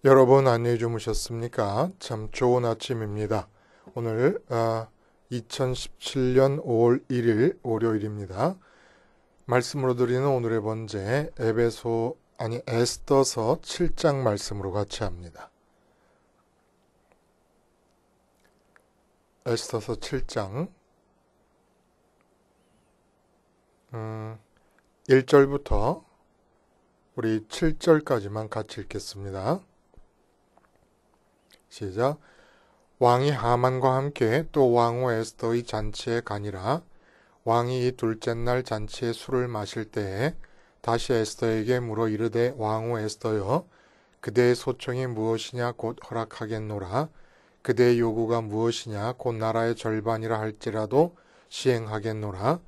여러분 안녕히 주무셨습니까? 참 좋은 아침입니다. 오늘 2017년 5월 1일 월요일입니다. 말씀으로 드리는 오늘의 번제 에스더서 7장 말씀으로 같이 합니다. 에스더서 7장 1절부터 우리 7절까지만 같이 읽겠습니다. 시작. 왕이 하만과 함께 또 왕후 에스더의 잔치에 가니라. 왕이 이 둘째 날 잔치에 술을 마실 때에 다시 에스더에게 물어 이르되 왕후 에스더여 그대의 소청이 무엇이냐 곧 허락하겠노라. 그대의 요구가 무엇이냐 곧 나라의 절반이라 할지라도 시행하겠노라.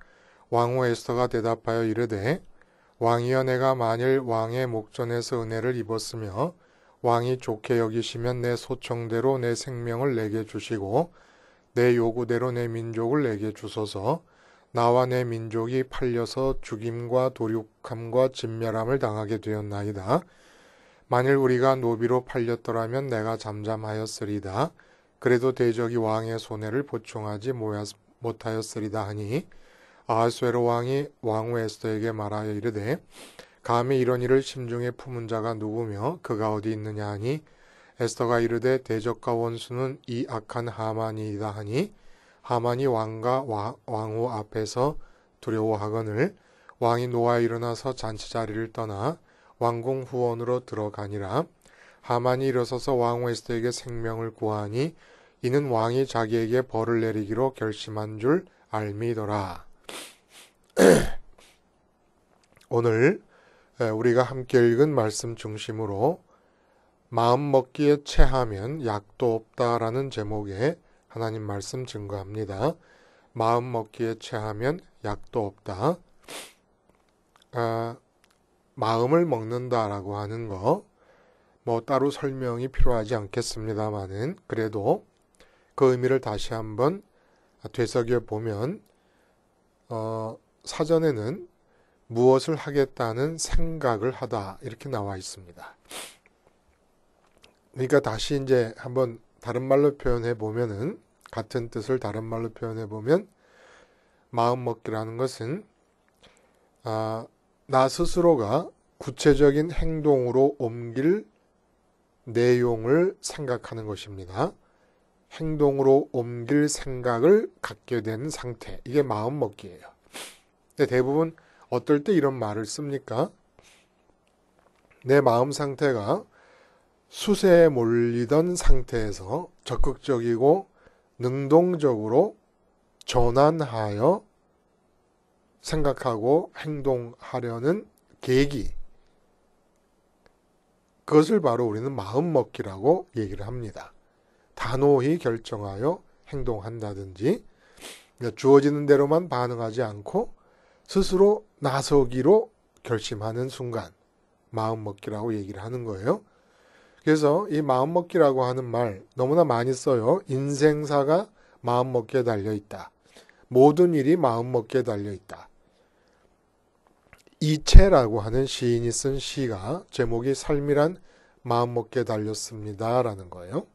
왕후 에스더가 대답하여 이르되 왕이여 내가 만일 왕의 목전에서 은혜를 입었으며 왕이 좋게 여기시면 내 소청대로 내 생명을 내게 주시고 내 요구대로 내 민족을 내게 주소서. 나와 내 민족이 팔려서 죽임과 도륙함과 진멸함을 당하게 되었나이다. 만일 우리가 노비로 팔렸더라면 내가 잠잠하였으리다. 그래도 대적이 왕의 손해를 보충하지 못하였으리다 하니 아하수에로 왕이 왕후 에스더에게 말하여 이르되 감히 이런 일을 심중에 품은 자가 누구며 그가 어디 있느냐 하니 에스더가 이르되 대적과 원수는 이 악한 하만이이다 하니 하만이 왕과 왕후 앞에서 두려워하거늘 왕이 노아 일어나서 잔치 자리를 떠나 왕궁 후원으로 들어가니라. 하만이 일어서서 왕후 에스더에게 생명을 구하니 이는 왕이 자기에게 벌을 내리기로 결심한 줄 알미더라. 오늘 우리가 함께 읽은 말씀 중심으로 마음 먹기에 체하면 약도 없다라는 제목의 하나님 말씀 증거합니다. 마음 먹기에 체하면 약도 없다. 마음을 먹는다라고 하는 거 뭐 따로 설명이 필요하지 않겠습니다만은 그래도 그 의미를 다시 한번 되새겨 보면 사전에는 무엇을 하겠다는 생각을 하다 이렇게 나와 있습니다. 그러니까 다시 이제 한번 다른 말로 표현해 보면은 같은 뜻을 다른 말로 표현해 보면 마음 먹기라는 것은 나 스스로가 구체적인 행동으로 옮길 내용을 생각하는 것입니다. 행동으로 옮길 생각을 갖게 된 상태, 이게 마음 먹기예요. 근데 대부분 어떨 때 이런 말을 씁니까? 내 마음 상태가 수세에 몰리던 상태에서 적극적이고 능동적으로 전환하여 생각하고 행동하려는 계기, 그것을 바로 우리는 마음 먹기라고 얘기를 합니다. 단호히 결정하여 행동한다든지 주어지는 대로만 반응하지 않고 스스로 나서기로 결심하는 순간 마음 먹기라고 얘기를 하는 거예요. 그래서 이 마음 먹기라고 하는 말 너무나 많이 써요. 인생사가 마음 먹기에 달려있다. 모든 일이 마음 먹기에 달려있다. 이채라고 하는 시인이 쓴 시가 제목이 삶이란 마음 먹기에 달렸습니다 라는 거예요.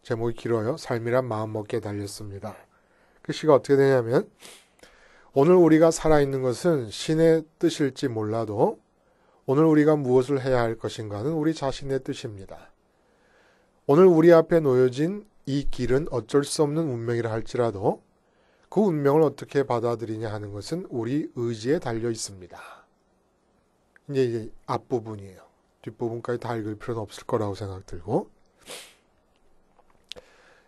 제목이 길어요. 삶이란 마음 먹기에 달렸습니다. 그 시가 어떻게 되냐면 오늘 우리가 살아있는 것은 신의 뜻일지 몰라도 오늘 우리가 무엇을 해야 할 것인가는 우리 자신의 뜻입니다. 오늘 우리 앞에 놓여진 이 길은 어쩔 수 없는 운명이라 할지라도 그 운명을 어떻게 받아들이냐 하는 것은 우리 의지에 달려 있습니다. 이제 앞부분이에요. 뒷부분까지 다 읽을 필요는 없을 거라고 생각 들고.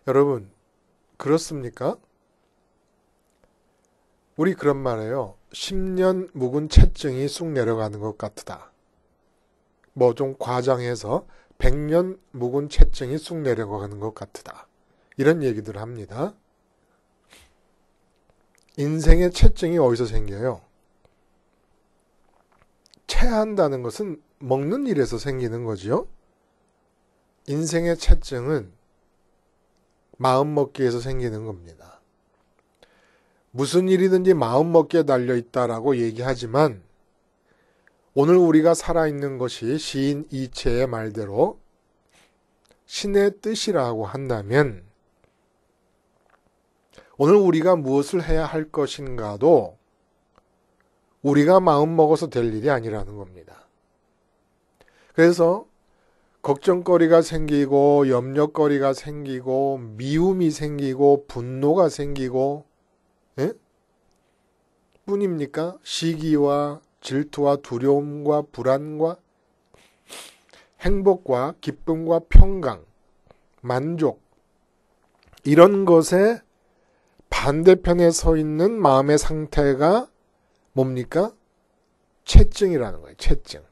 여러분, 그렇습니까? 우리 그런 말이에요. 10년 묵은 채증이 쑥 내려가는 것 같다. 뭐 좀 과장해서 100년 묵은 채증이 쑥 내려가는 것 같다. 이런 얘기들을 합니다. 인생의 채증이 어디서 생겨요? 체한다는 것은 먹는 일에서 생기는 거지요. 인생의 채증은 마음 먹기에서 생기는 겁니다. 무슨 일이든지 마음 먹기에 달려있다라고 얘기하지만 오늘 우리가 살아있는 것이 시인 이채의 말대로 신의 뜻이라고 한다면 오늘 우리가 무엇을 해야 할 것인가도 우리가 마음먹어서 될 일이 아니라는 겁니다. 그래서 걱정거리가 생기고 염려거리가 생기고 미움이 생기고 분노가 생기고 뿐입니까? 시기와 질투와 두려움과 불안과 행복과 기쁨과 평강, 만족 이런 것에 반대편에 서 있는 마음의 상태가 뭡니까? 체증이라는 거예요. 체증.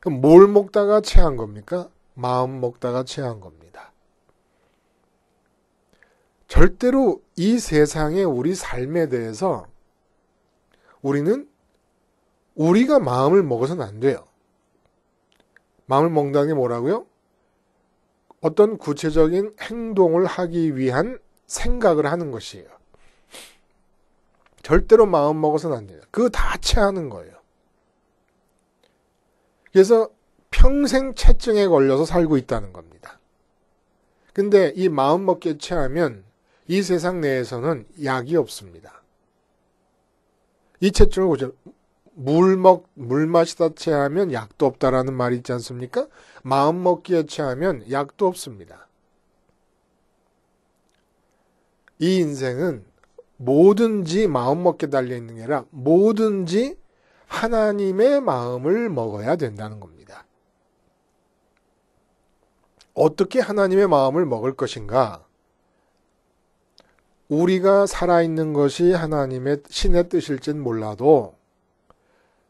그럼 뭘 먹다가 체한 겁니까? 마음 먹다가 체한 겁니다. 절대로 이 세상의 우리 삶에 대해서 우리는 우리가 마음을 먹어서는 안 돼요. 마음을 먹는다는 게 뭐라고요? 어떤 구체적인 행동을 하기 위한 생각을 하는 것이에요. 절대로 마음 먹어서는 안 돼요. 그거 다 체하는 거예요. 그래서 평생 체증에 걸려서 살고 있다는 겁니다. 근데 이 마음 먹기에 체하면 이 세상 내에서는 약이 없습니다. 이 체증을 보죠. 물 마시다 체하면 약도 없다라는 말이 있지 않습니까? 마음 먹기에 체하면 약도 없습니다. 이 인생은 뭐든지 마음 먹게 달려있는 게 아니라 뭐든지 하나님의 마음을 먹어야 된다는 겁니다. 어떻게 하나님의 마음을 먹을 것인가? 우리가 살아있는 것이 하나님의 신의 뜻일진 몰라도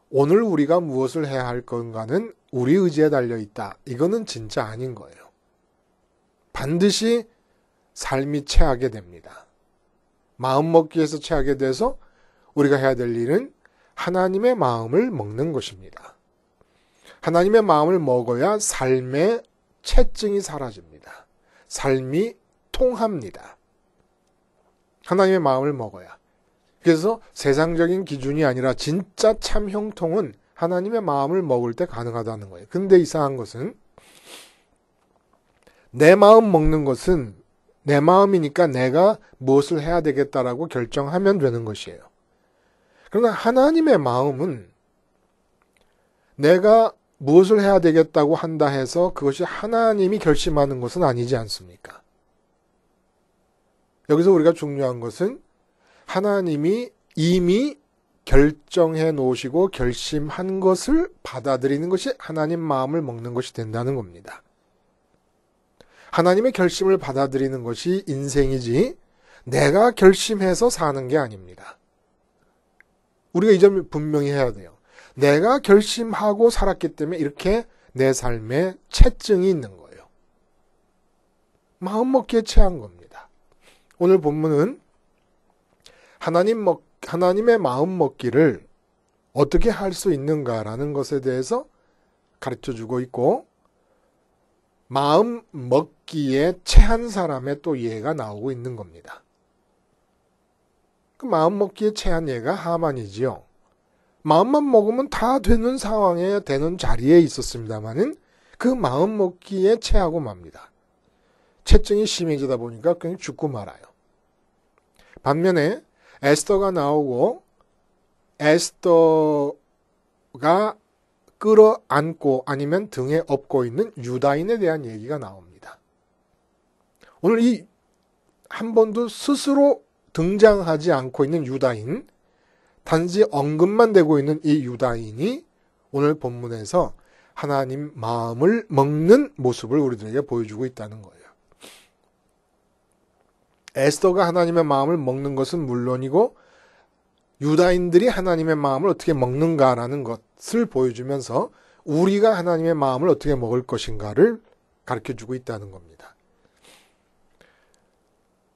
오늘 우리가 무엇을 해야 할 건가는 우리 의지에 달려있다. 이거는 진짜 아닌 거예요. 반드시 삶이 체하게 됩니다. 마음 먹기에서 체하게 돼서 우리가 해야 될 일은 하나님의 마음을 먹는 것입니다. 하나님의 마음을 먹어야 삶의 체증이 사라집니다. 삶이 통합니다. 하나님의 마음을 먹어야. 그래서 세상적인 기준이 아니라 진짜 참 형통은 하나님의 마음을 먹을 때 가능하다는 거예요. 근데 이상한 것은 내 마음 먹는 것은 내 마음이니까 내가 무엇을 해야 되겠다라고 결정하면 되는 것이에요. 그러나 하나님의 마음은 내가 무엇을 해야 되겠다고 한다 해서 그것이 하나님이 결심하는 것은 아니지 않습니까? 여기서 우리가 중요한 것은 하나님이 이미 결정해 놓으시고 결심한 것을 받아들이는 것이 하나님 마음을 먹는 것이 된다는 겁니다. 하나님의 결심을 받아들이는 것이 인생이지 내가 결심해서 사는 게 아닙니다. 우리가 이 점을 분명히 해야 돼요. 내가 결심하고 살았기 때문에 이렇게 내 삶에 체증이 있는 거예요. 마음 먹기에 체한 겁니다. 오늘 본문은 하나님의 마음 먹기를 어떻게 할 수 있는가라는 것에 대해서 가르쳐주고 있고 마음 먹기에 체한 사람의 또 예가 나오고 있는 겁니다. 그 마음 먹기에 체한 예가 하만이지요. 마음만 먹으면 다 되는 상황에 되는 자리에 있었습니다만은 그 마음 먹기에 체하고 맙니다. 체증이 심해지다 보니까 그냥 죽고 말아요. 반면에 에스더가 나오고 에스더가 끌어안고 아니면 등에 업고 있는 유다인에 대한 얘기가 나옵니다. 오늘 이 한 번도 스스로 등장하지 않고 있는 유다인, 단지 언급만 되고 있는 이 유다인이 오늘 본문에서 하나님 마음을 먹는 모습을 우리들에게 보여주고 있다는 거예요. 에스더가 하나님의 마음을 먹는 것은 물론이고 유다인들이 하나님의 마음을 어떻게 먹는가라는 것을 보여주면서 우리가 하나님의 마음을 어떻게 먹을 것인가를 가르쳐주고 있다는 겁니다.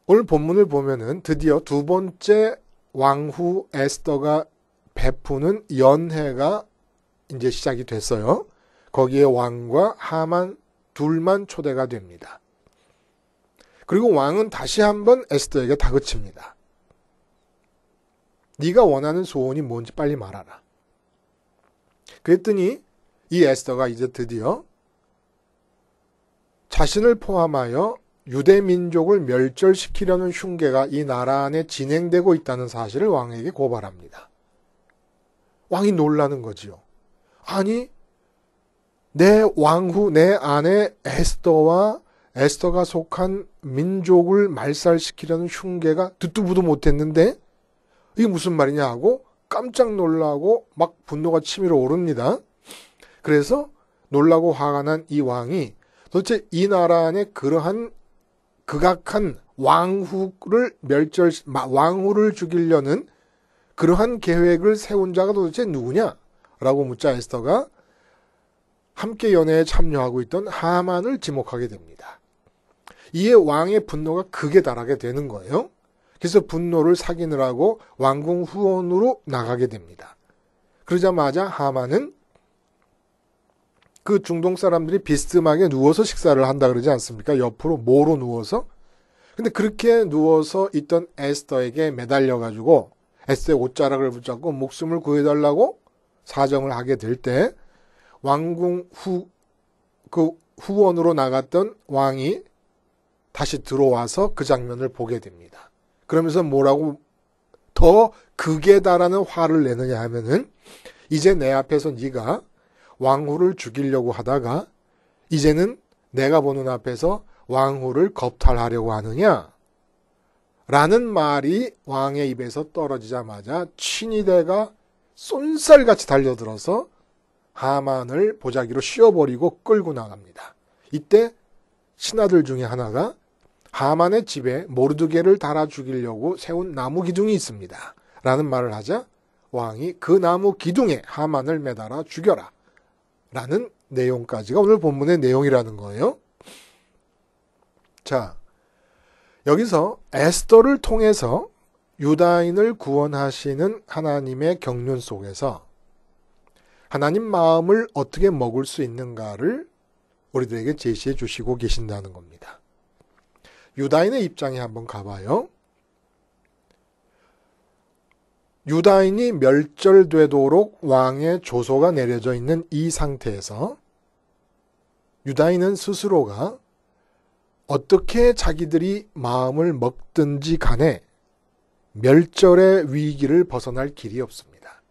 오늘 본문을 보면은 드디어 두 번째 왕후 에스더가 베푸는 연회가 이제 시작이 됐어요. 거기에 왕과 하만 둘만 초대가 됩니다. 그리고 왕은 다시 한번 에스더에게 다그칩니다. 네가 원하는 소원이 뭔지 빨리 말하라. 그랬더니 이 에스더가 이제 드디어 자신을 포함하여 유대 민족을 멸절시키려는 흉계가 이 나라 안에 진행되고 있다는 사실을 왕에게 고발합니다. 왕이 놀라는 거지요. 아니, 내 왕후, 내 아내 에스더와 에스더가 속한 민족을 말살시키려는 흉계가 듣도 보도 못했는데 이게 무슨 말이냐 하고 깜짝 놀라고 막 분노가 치밀어 오릅니다. 그래서 놀라고 화가 난 이 왕이 도대체 이 나라 안에 그러한 극악한 왕후를 죽이려는 그러한 계획을 세운 자가 도대체 누구냐라고 묻자 에스더가 함께 연애에 참여하고 있던 하만을 지목하게 됩니다. 이에 왕의 분노가 극에 달하게 되는 거예요. 그래서 분노를 사귀느라고 왕궁 후원으로 나가게 됩니다. 그러자마자 하만은 그 중동 사람들이 비스듬하게 누워서 식사를 한다 그러지 않습니까? 옆으로 모로 누워서. 근데 그렇게 누워서 있던 에스더에게 매달려가지고 에스더의 옷자락을 붙잡고 목숨을 구해달라고 사정을 하게 될 때 왕궁 후원으로 나갔던 왕이 다시 들어와서 그 장면을 보게 됩니다. 그러면서 뭐라고 더 극에 달하는 화를 내느냐 하면은 이제 내 앞에서 네가 왕후를 죽이려고 하다가 이제는 내가 보는 앞에서 왕후를 겁탈하려고 하느냐? 라는 말이 왕의 입에서 떨어지자마자 친위대가 쏜살같이 달려들어서 하만을 보자기로 씌워버리고 끌고 나갑니다. 이때 신하들 중에 하나가 하만의 집에 모르드게를 달아 죽이려고 세운 나무 기둥이 있습니다. 라는 말을 하자 왕이 그 나무 기둥에 하만을 매달아 죽여라. 라는 내용까지가 오늘 본문의 내용이라는 거예요. 자, 여기서 에스더를 통해서 유다인을 구원하시는 하나님의 경륜 속에서 하나님 마음을 어떻게 먹을 수 있는가를 우리들에게 제시해 주시고 계신다는 겁니다. 유다인의 입장에 한번 가봐요. 유다인이 멸절되도록 왕의 조소가 내려져 있는 이 상태에서 유다인은 스스로가 어떻게 자기들이 마음을 먹든지 간에 멸절의 위기를 벗어날 길이 없습니다.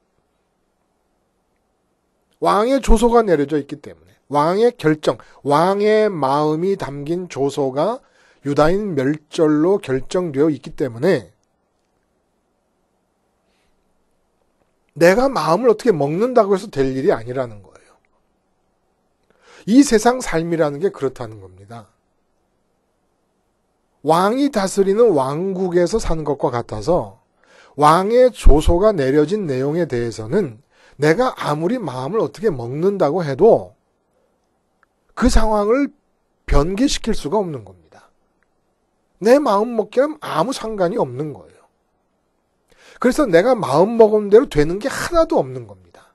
왕의 조소가 내려져 있기 때문에 왕의 결정, 왕의 마음이 담긴 조소가 유다인 멸절로 결정되어 있기 때문에 내가 마음을 어떻게 먹는다고 해서 될 일이 아니라는 거예요. 이 세상 삶이라는 게 그렇다는 겁니다. 왕이 다스리는 왕국에서 사는 것과 같아서 왕의 조소가 내려진 내용에 대해서는 내가 아무리 마음을 어떻게 먹는다고 해도 그 상황을 변개시킬 수가 없는 겁니다. 내 마음 먹기랑 아무 상관이 없는 거예요. 그래서 내가 마음 먹은 대로 되는 게 하나도 없는 겁니다.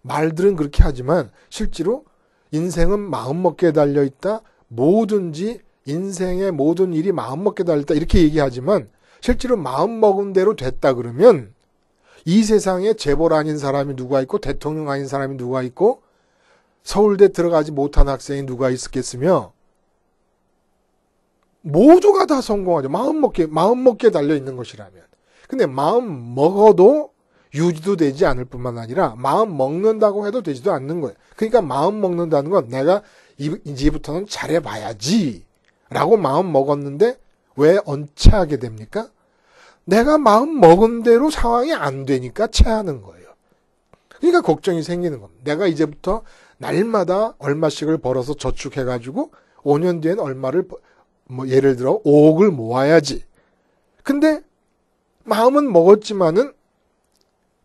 말들은 그렇게 하지만 실제로 인생은 마음 먹기에 달려있다. 뭐든지 인생의 모든 일이 마음 먹기에 달려있다. 이렇게 얘기하지만 실제로 마음 먹은 대로 됐다 그러면 이 세상에 재벌 아닌 사람이 누가 있고 대통령 아닌 사람이 누가 있고 서울대 들어가지 못한 학생이 누가 있었겠으며 모두가 다 성공하죠. 마음 먹기에 달려있는 것이라면. 근데 마음 먹어도 유지도 되지 않을 뿐만 아니라 마음 먹는다고 해도 되지도 않는 거예요. 그러니까 마음 먹는다는 건 내가 이제부터는 잘해봐야지 라고 마음 먹었는데 왜 언짢게 됩니까? 내가 마음 먹은 대로 상황이 안 되니까 체하는 거예요. 그러니까 걱정이 생기는 겁니다. 내가 이제부터 날마다 얼마씩을 벌어서 저축해가지고 5년 뒤엔 얼마를 예를 들어 5억을 모아야지. 근데 마음은 먹었지만은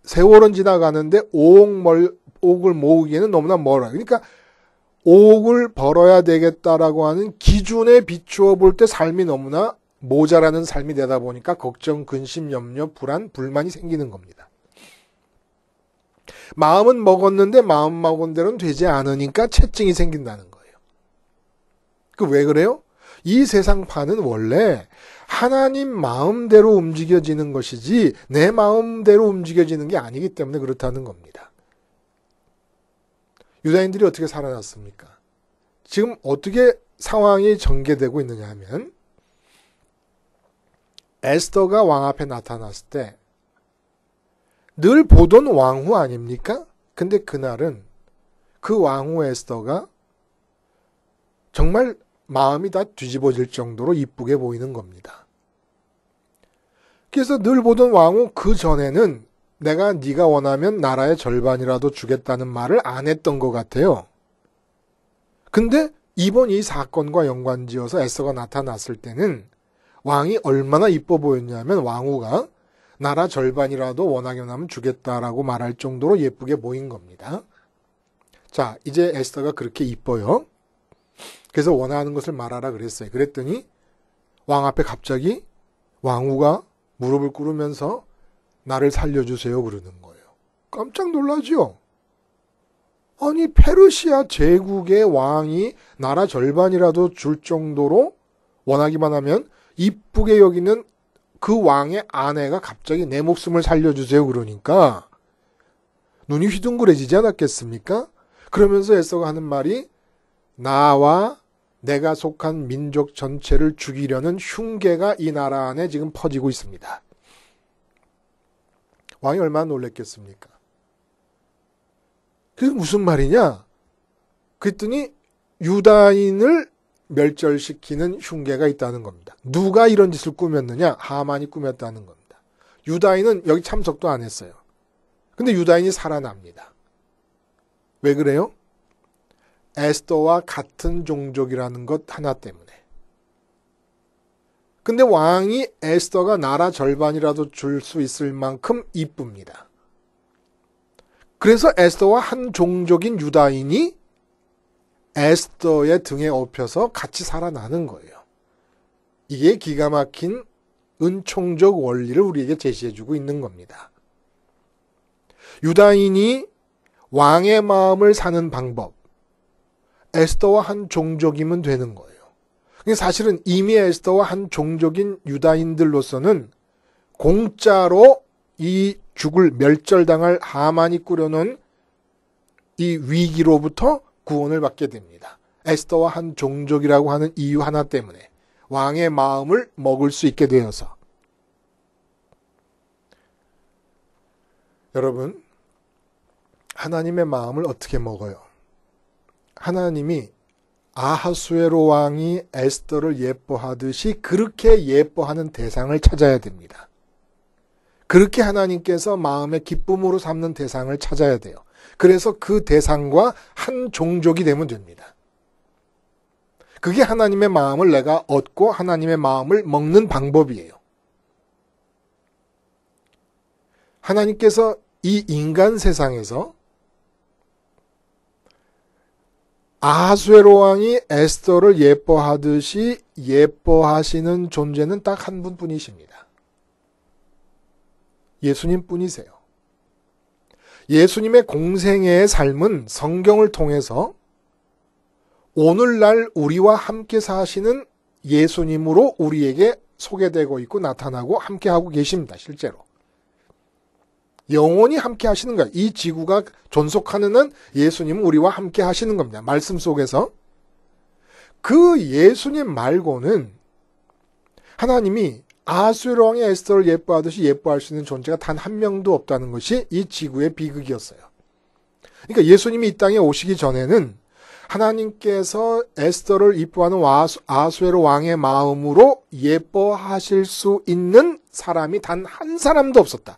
세월은 지나가는데 5억을 모으기에는 너무나 멀어요. 그러니까 5억을 벌어야 되겠다라고 하는 기준에 비추어 볼 때 삶이 너무나 모자라는 삶이 되다 보니까 걱정, 근심, 염려, 불안, 불만이 생기는 겁니다. 마음은 먹었는데 마음 먹은 대로는 되지 않으니까 채증이 생긴다는 거예요. 그 왜 그래요? 이 세상판은 원래 하나님 마음대로 움직여지는 것이지 내 마음대로 움직여지는 게 아니기 때문에 그렇다는 겁니다. 유다인들이 어떻게 살아났습니까? 지금 어떻게 상황이 전개되고 있느냐 하면 에스더가 왕 앞에 나타났을 때 늘 보던 왕후 아닙니까? 근데 그날은 그 왕후 에스더가 정말 마음이 다 뒤집어질 정도로 이쁘게 보이는 겁니다. 그래서 늘 보던 왕후 그 전에는 내가 네가 원하면 나라의 절반이라도 주겠다는 말을 안 했던 것 같아요. 근데 이번 이 사건과 연관지어서 에스더가 나타났을 때는 왕이 얼마나 이뻐 보였냐면 왕후가 나라 절반이라도 원하면 주겠다라고 말할 정도로 예쁘게 보인 겁니다. 자, 이제 에스더가 그렇게 이뻐요. 그래서 원하는 것을 말하라 그랬어요. 그랬더니 왕 앞에 갑자기 왕후가 무릎을 꿇으면서 나를 살려주세요 그러는 거예요. 깜짝 놀라죠? 아니 페르시아 제국의 왕이 나라 절반이라도 줄 정도로 원하기만 하면 이쁘게 여기는 그 왕의 아내가 갑자기 내 목숨을 살려주세요 그러니까 눈이 휘둥그레지지 않았겠습니까? 그러면서 에스더가 하는 말이 나와 내가 속한 민족 전체를 죽이려는 흉계가 이 나라 안에 지금 퍼지고 있습니다. 왕이 얼마나 놀랬겠습니까? 그게 무슨 말이냐? 그랬더니 유다인을 멸절시키는 흉계가 있다는 겁니다. 누가 이런 짓을 꾸몄느냐? 하만이 꾸몄다는 겁니다. 유다인은 여기 참석도 안 했어요. 근데 유다인이 살아납니다. 왜 그래요? 에스더와 같은 종족이라는 것 하나 때문에. 근데 왕이 에스더가 나라 절반이라도 줄 수 있을 만큼 이쁩니다. 그래서 에스더와 한 종족인 유다인이 에스더의 등에 업혀서 같이 살아나는 거예요. 이게 기가 막힌 은총적 원리를 우리에게 제시해주고 있는 겁니다. 유다인이 왕의 마음을 사는 방법, 에스더와 한 종족이면 되는 거예요. 사실은 이미 에스더와 한 종족인 유다인들로서는 공짜로 이 죽을 멸절당할 하만이 꾸려놓은 이 위기로부터 구원을 받게 됩니다. 에스더와 한 종족이라고 하는 이유 하나 때문에 왕의 마음을 먹을 수 있게 되어서. 여러분, 하나님의 마음을 어떻게 먹어요? 하나님이 아하수에로 왕이 에스더를 예뻐하듯이 그렇게 예뻐하는 대상을 찾아야 됩니다. 그렇게 하나님께서 마음의 기쁨으로 삼는 대상을 찾아야 돼요. 그래서 그 대상과 한 종족이 되면 됩니다. 그게 하나님의 마음을 내가 얻고 하나님의 마음을 먹는 방법이에요. 하나님께서 이 인간 세상에서 아하수에로 왕이 에스더를 예뻐하듯이 예뻐하시는 존재는 딱 한 분뿐이십니다. 예수님 뿐이세요. 예수님의 공생애의 삶은 성경을 통해서 오늘날 우리와 함께 사시는 예수님으로 우리에게 소개되고 있고 나타나고 함께하고 계십니다. 실제로. 영원히 함께 하시는 거예요. 이 지구가 존속하는 한 예수님은 우리와 함께 하시는 겁니다. 말씀 속에서. 그 예수님 말고는 하나님이 아하수에로 왕이 에스더를 예뻐하듯이 예뻐할 수 있는 존재가 단 한 명도 없다는 것이 이 지구의 비극이었어요. 그러니까 예수님이 이 땅에 오시기 전에는 하나님께서 에스더를 이뻐하는 아하수에로 왕의 마음으로 예뻐하실 수 있는 사람이 단 한 사람도 없었다.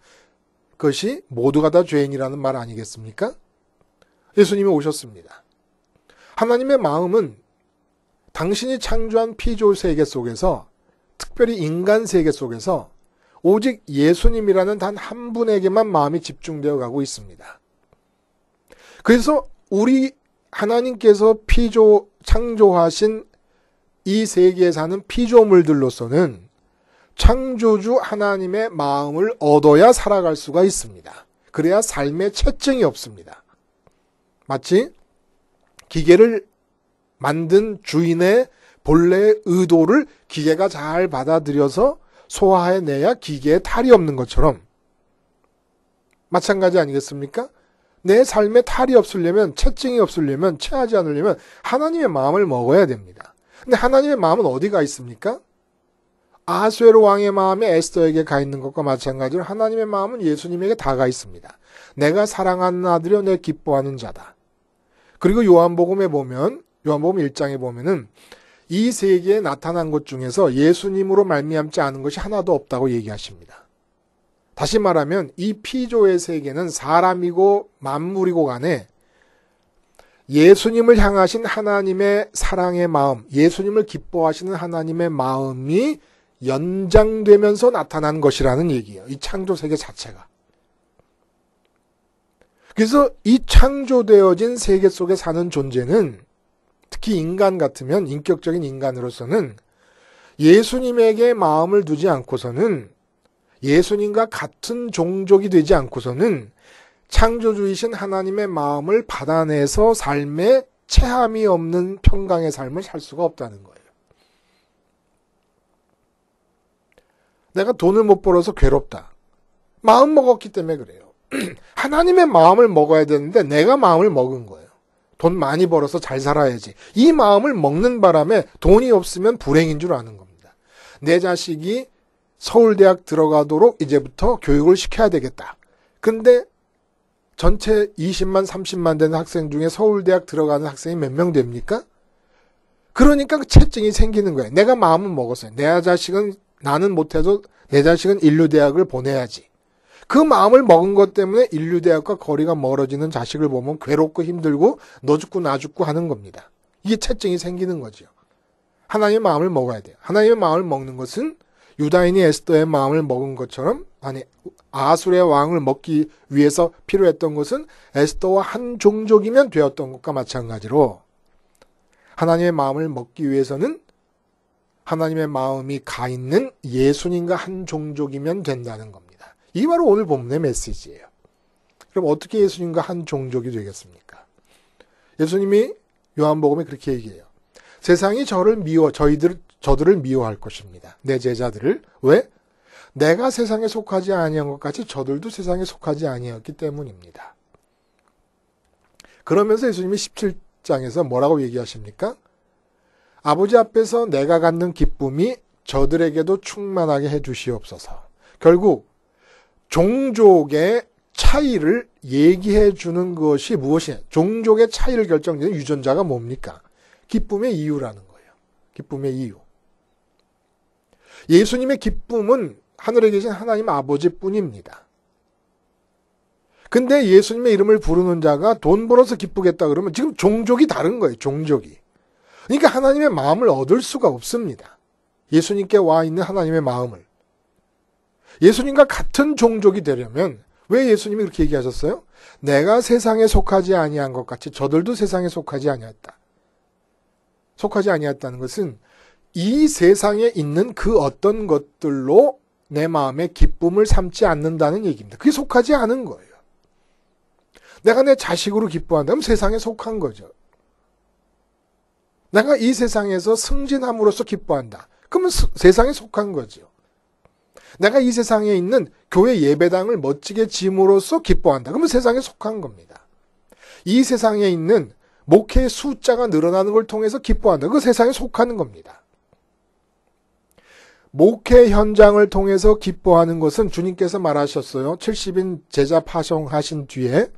그것이 모두가 다 죄인이라는 말 아니겠습니까? 예수님이 오셨습니다. 하나님의 마음은 당신이 창조한 피조 세계 속에서 특별히 인간 세계 속에서 오직 예수님이라는 단 한 분에게만 마음이 집중되어 가고 있습니다. 그래서 우리 하나님께서 창조하신 이 세계에 사는 피조물들로서는 창조주 하나님의 마음을 얻어야 살아갈 수가 있습니다. 그래야 삶의 채증이 없습니다. 마치 기계를 만든 주인의 본래의 의도를 기계가 잘 받아들여서 소화해내야 기계에 탈이 없는 것처럼 마찬가지 아니겠습니까? 내 삶에 탈이 없으려면, 체증이 없으려면, 체하지 않으려면 하나님의 마음을 먹어야 됩니다. 근데 하나님의 마음은 어디가 있습니까? 아수에로 왕의 마음이 에스더에게 가 있는 것과 마찬가지로 하나님의 마음은 예수님에게 다 가 있습니다. 내가 사랑하는 아들이여 내 기뻐하는 자다. 그리고 요한복음에 보면, 요한복음 1장에 보면은 이 세계에 나타난 것 중에서 예수님으로 말미암지 않은 것이 하나도 없다고 얘기하십니다. 다시 말하면 이 피조의 세계는 사람이고 만물이고 간에 예수님을 향하신 하나님의 사랑의 마음, 예수님을 기뻐하시는 하나님의 마음이 연장되면서 나타난 것이라는 얘기예요. 이 창조 세계 자체가. 그래서 이 창조되어진 세계 속에 사는 존재는 특히 인간 같으면 인격적인 인간으로서는 예수님에게 마음을 두지 않고서는 예수님과 같은 종족이 되지 않고서는 창조주이신 하나님의 마음을 받아내서 삶에 체함이 없는 평강의 삶을 살 수가 없다는 거예요. 내가 돈을 못 벌어서 괴롭다. 마음 먹었기 때문에 그래요. 하나님의 마음을 먹어야 되는데 내가 마음을 먹은 거예요. 돈 많이 벌어서 잘 살아야지. 이 마음을 먹는 바람에 돈이 없으면 불행인 줄 아는 겁니다. 내 자식이 서울대학 들어가도록 이제부터 교육을 시켜야 되겠다. 근데 전체 20만, 30만 되는 학생 중에 서울대학 들어가는 학생이 몇 명 됩니까? 그러니까 그 채증이 생기는 거예요. 내가 마음은 먹었어요. 내 자식은 나는 못해도 내 자식은 인류대학을 보내야지. 그 마음을 먹은 것 때문에 인류대학과 거리가 멀어지는 자식을 보면 괴롭고 힘들고 너 죽고 나 죽고 하는 겁니다. 이게 채증이 생기는 거죠. 하나님의 마음을 먹어야 돼요. 하나님의 마음을 먹는 것은 유다인이 에스더의 마음을 먹은 것처럼, 아니 아수르의 왕을 먹기 위해서 필요했던 것은 에스더와 한 종족이면 되었던 것과 마찬가지로 하나님의 마음을 먹기 위해서는 하나님의 마음이 가 있는 예수님과 한 종족이면 된다는 겁니다. 이게 바로 오늘 본문의 메시지예요. 그럼 어떻게 예수님과 한 종족이 되겠습니까? 예수님이 요한복음에 그렇게 얘기해요. 세상이 저들을 미워할 것입니다. 내 제자들을. 왜? 내가 세상에 속하지 아니한 것 같이 저들도 세상에 속하지 아니었기 때문입니다. 그러면서 예수님이 17장에서 뭐라고 얘기하십니까? 아버지 앞에서 내가 갖는 기쁨이 저들에게도 충만하게 해주시옵소서. 결국 종족의 차이를 얘기해 주는 것이 무엇이냐? 종족의 차이를 결정짓는 유전자가 뭡니까? 기쁨의 이유라는 거예요. 기쁨의 이유. 예수님의 기쁨은 하늘에 계신 하나님 아버지뿐입니다. 근데 예수님의 이름을 부르는 자가 돈 벌어서 기쁘겠다 그러면 지금 종족이 다른 거예요. 종족이. 그러니까 하나님의 마음을 얻을 수가 없습니다. 예수님께 와 있는 하나님의 마음을. 예수님과 같은 종족이 되려면 왜 예수님이 그렇게 얘기하셨어요? 내가 세상에 속하지 아니한 것 같이 저들도 세상에 속하지 아니했다. 속하지 아니했다는 것은 이 세상에 있는 그 어떤 것들로 내 마음에 기쁨을 삼지 않는다는 얘기입니다. 그게 속하지 않은 거예요. 내가 내 자식으로 기뻐한다면 세상에 속한 거죠. 내가 이 세상에서 승진함으로써 기뻐한다. 그러면 세상에 속한 거죠. 내가 이 세상에 있는 교회 예배당을 멋지게 짐으로써 기뻐한다. 그러면 세상에 속한 겁니다. 이 세상에 있는 목회의 숫자가 늘어나는 걸 통해서 기뻐한다. 그 세상에 속하는 겁니다. 목회 현장을 통해서 기뻐하는 것은 주님께서 말하셨어요. 70인 제자 파송하신 뒤에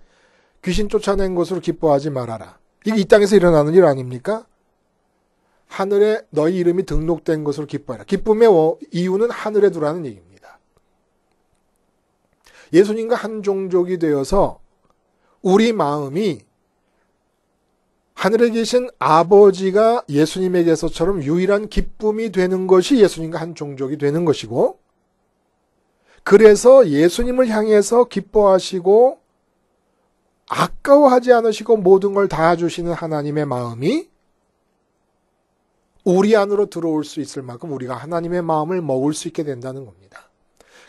귀신 쫓아낸 것으로 기뻐하지 말아라. 이게 이 땅에서 일어나는 일 아닙니까? 하늘에 너희 이름이 등록된 것으로 기뻐해라. 기쁨의 이유는 하늘에 두라는 얘기입니다. 예수님과 한 종족이 되어서 우리 마음이 하늘에 계신 아버지가 예수님에게서처럼 유일한 기쁨이 되는 것이 예수님과 한 종족이 되는 것이고, 그래서 예수님을 향해서 기뻐하시고 아까워하지 않으시고 모든 걸 다 주시는 하나님의 마음이 우리 안으로 들어올 수 있을 만큼 우리가 하나님의 마음을 먹을 수 있게 된다는 겁니다.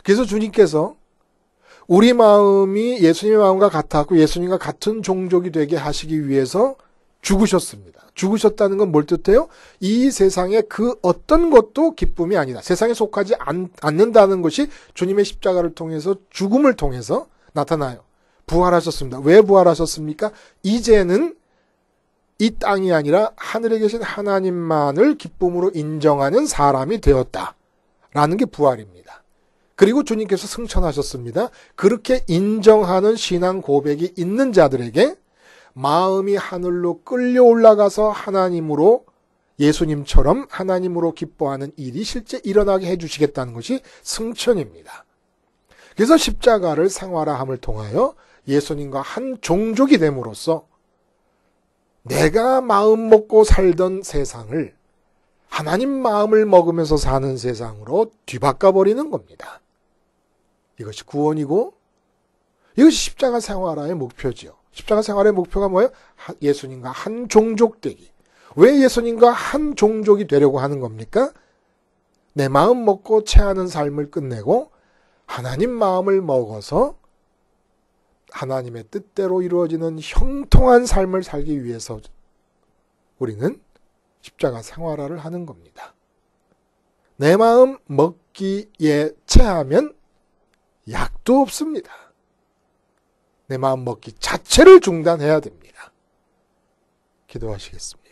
그래서 주님께서 우리 마음이 예수님의 마음과 같았고 예수님과 같은 종족이 되게 하시기 위해서 죽으셨습니다. 죽으셨다는 건 뭘 뜻해요? 이 세상의 그 어떤 것도 기쁨이 아니다. 세상에 속하지 않는다는 것이 주님의 십자가를 통해서 죽음을 통해서 나타나요. 부활하셨습니다. 왜 부활하셨습니까? 이제는 이 땅이 아니라 하늘에 계신 하나님만을 기쁨으로 인정하는 사람이 되었다. 라는 게 부활입니다. 그리고 주님께서 승천하셨습니다. 그렇게 인정하는 신앙 고백이 있는 자들에게 마음이 하늘로 끌려 올라가서 하나님으로 예수님처럼 하나님으로 기뻐하는 일이 실제 일어나게 해주시겠다는 것이 승천입니다. 그래서 십자가를 생활화함을 통하여 예수님과 한 종족이 됨으로써 내가 마음 먹고 살던 세상을 하나님 마음을 먹으면서 사는 세상으로 뒤바꿔버리는 겁니다. 이것이 구원이고 이것이 십자가 생활화의 목표지요. 십자가 생활의 목표가 뭐예요? 예수님과 한 종족 되기. 왜 예수님과 한 종족이 되려고 하는 겁니까? 내 마음 먹고 체하는 삶을 끝내고 하나님 마음을 먹어서 하나님의 뜻대로 이루어지는 형통한 삶을 살기 위해서 우리는 십자가 생활화를 하는 겁니다. 내 마음 먹기에 체하면 약도 없습니다. 내 마음 먹기 자체를 중단해야 됩니다. 기도하시겠습니다.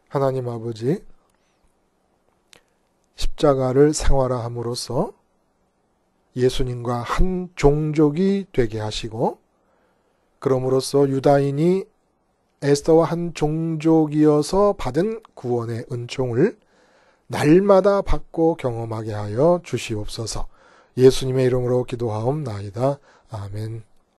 하나님 아버지, 십자가를 생활화함으로써 예수님과 한 종족이 되게 하시고 그럼으로써 유다인이 에스더와 한 종족이어서 받은 구원의 은총을 날마다 받고 경험하게 하여 주시옵소서. 예수님의 이름으로 기도하옵나이다. 아멘.